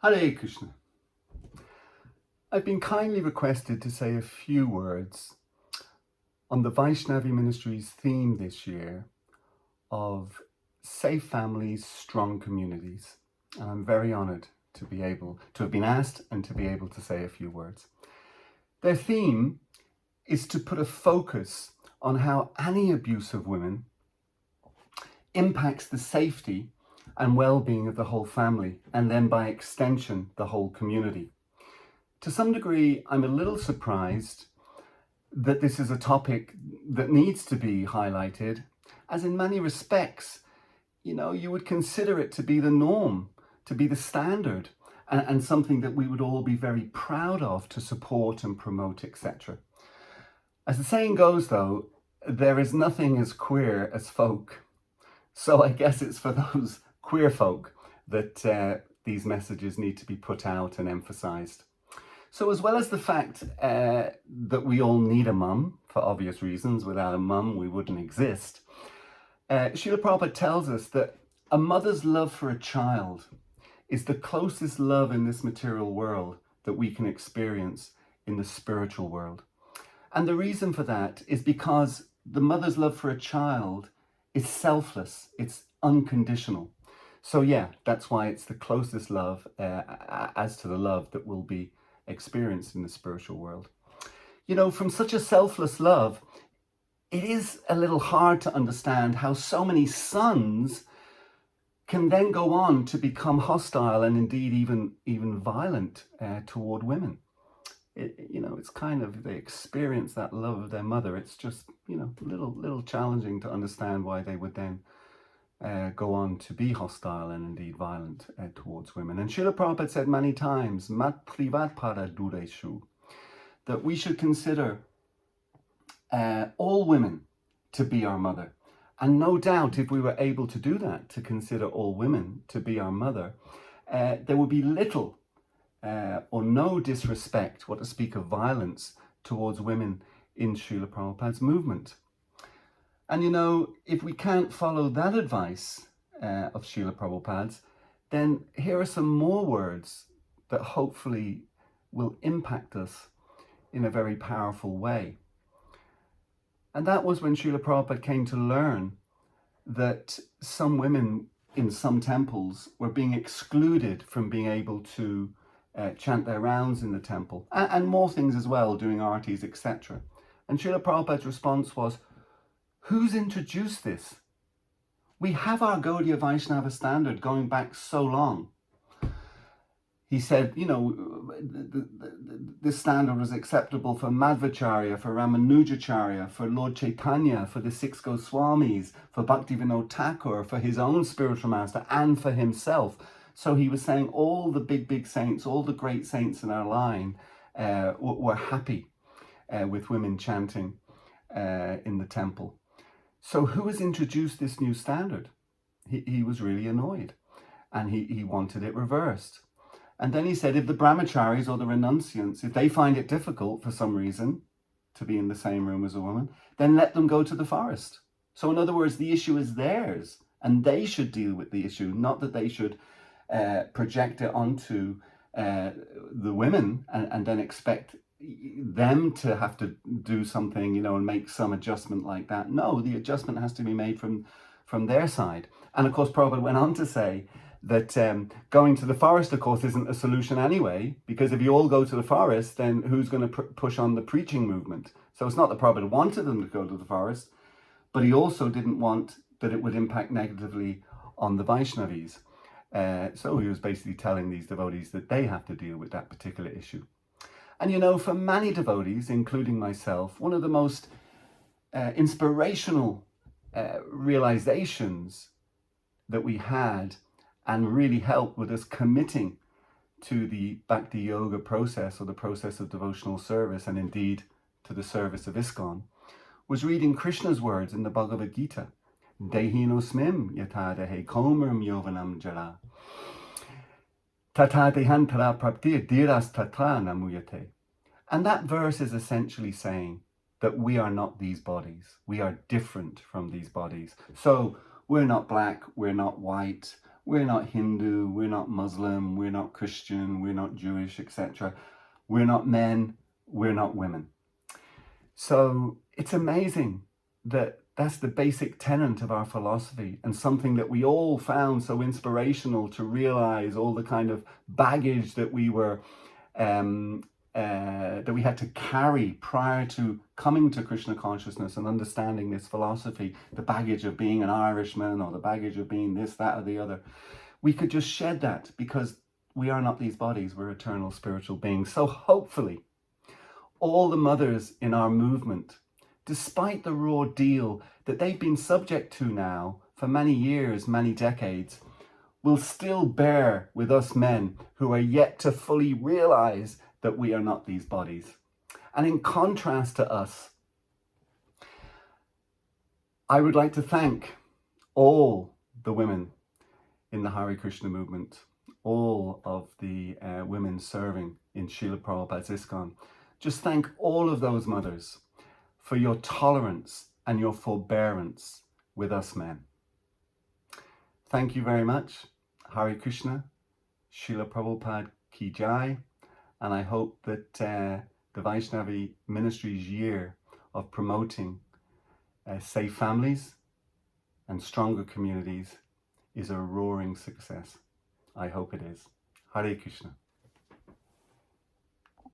Hare Krishna. I've been kindly requested to say a few words on the Vaisnavi Ministry's theme this year of safe families, strong communities. And I'm very honoured to be able to have been asked and to be able to say a few words. Their theme is to put a focus on how any abuse of women impacts the safety and well-being of the whole family, and then by extension, the whole community. To some degree, I'm a little surprised that this is a topic that needs to be highlighted, as in many respects, you would consider it to be the norm, to be the standard, and something that we would all be very proud of to support and promote, etc. As the saying goes, though, there is nothing as queer as folk. So I guess it's for those queer folk that these messages need to be put out and emphasized. So as well as the fact that we all need a mum, for obvious reasons, without a mum we wouldn't exist, Srila Prabhupada tells us that a mother's love for a child is the closest love in this material world that we can experience in the spiritual world. And the reason for that is because the mother's love for a child is selfless, it's unconditional. So yeah, that's why it's the closest love as to the love that will be experienced in the spiritual world. From such a selfless love, it is a little hard to understand how so many sons can then go on to become hostile and indeed even violent toward women. It's kind of, they experience that love of their mother. It's just, little challenging to understand why they would then go on to be hostile and indeed violent towards women. And Srila Prabhupada said many times, Mat privat para dureshu, that we should consider all women to be our mother. And no doubt if we were able to do that, to consider all women to be our mother, there would be little or no disrespect, what to speak of violence, towards women in Srila Prabhupada's movement. And if we can't follow that advice of Srila Prabhupada's, then here are some more words that hopefully will impact us in a very powerful way. And that was when Srila Prabhupada came to learn that some women in some temples were being excluded from being able to chant their rounds in the temple, and more things as well, doing artis, etc. And Srila Prabhupada's response was, who's introduced this? We have our Gaudiya Vaishnava standard going back so long. He said, this standard was acceptable for Madhvacharya, for Ramanujacharya, for Lord Chaitanya, for the six Goswamis, for Bhaktivinoda Thakur, for his own spiritual master, and for himself. So he was saying all the big saints, all the great saints in our line were happy with women chanting in the temple. So who has introduced this new standard? He was really annoyed, and he wanted it reversed. And then he said, if the brahmacharis or the renunciants, if they find it difficult for some reason to be in the same room as a woman, then let them go to the forest. So in other words, the issue is theirs, and they should deal with the issue, not that they should project it onto the women and then expect them to have to do something, and make some adjustment like that. No, the adjustment has to be made from their side. And of course, Prabhupada went on to say that going to the forest, of course, isn't a solution anyway, because if you all go to the forest, then who's going to push on the preaching movement? So it's not that Prabhupada wanted them to go to the forest, but he also didn't want that it would impact negatively on the Vaishnavis. So he was basically telling these devotees that they have to deal with that particular issue. And for many devotees, including myself, one of the most inspirational realizations that we had and really helped with us committing to the Bhakti Yoga process, or the process of devotional service, and indeed to the service of ISKCON, was reading Krishna's words in the Bhagavad Gita. Dehinosmim yata dehe komaram yovanam jara. Tata dehantara praptir diras tatra namuyate. And that verse is essentially saying that we are not these bodies. We are different from these bodies. So we're not black, we're not white, We're not Hindu, we're not Muslim, we're not Christian, we're not Jewish, etc. We're not men, we're not women. So it's amazing that that's the basic tenet of our philosophy, and something that we all found so inspirational to realize all the kind of baggage that we were that we had to carry prior to coming to Krishna consciousness and understanding this philosophy, the baggage of being an Irishman or the baggage of being this, that, or the other. We could just shed that because we are not these bodies, we're eternal spiritual beings. So hopefully, all the mothers in our movement, despite the raw deal that they've been subject to now for many years, many decades, will still bear with us men who are yet to fully realize that we are not these bodies. And in contrast to us, I would like to thank all the women in the Hare Krishna movement, all of the women serving in Srila Prabhupada's ISKCON. Just thank all of those mothers for your tolerance and your forbearance with us men. Thank you very much. Hare Krishna, Srila Prabhupada Ki Jai, and I hope that the Vaisnavi Ministry's year of promoting safe families and stronger communities is a roaring success. I hope it is. Hare Krishna.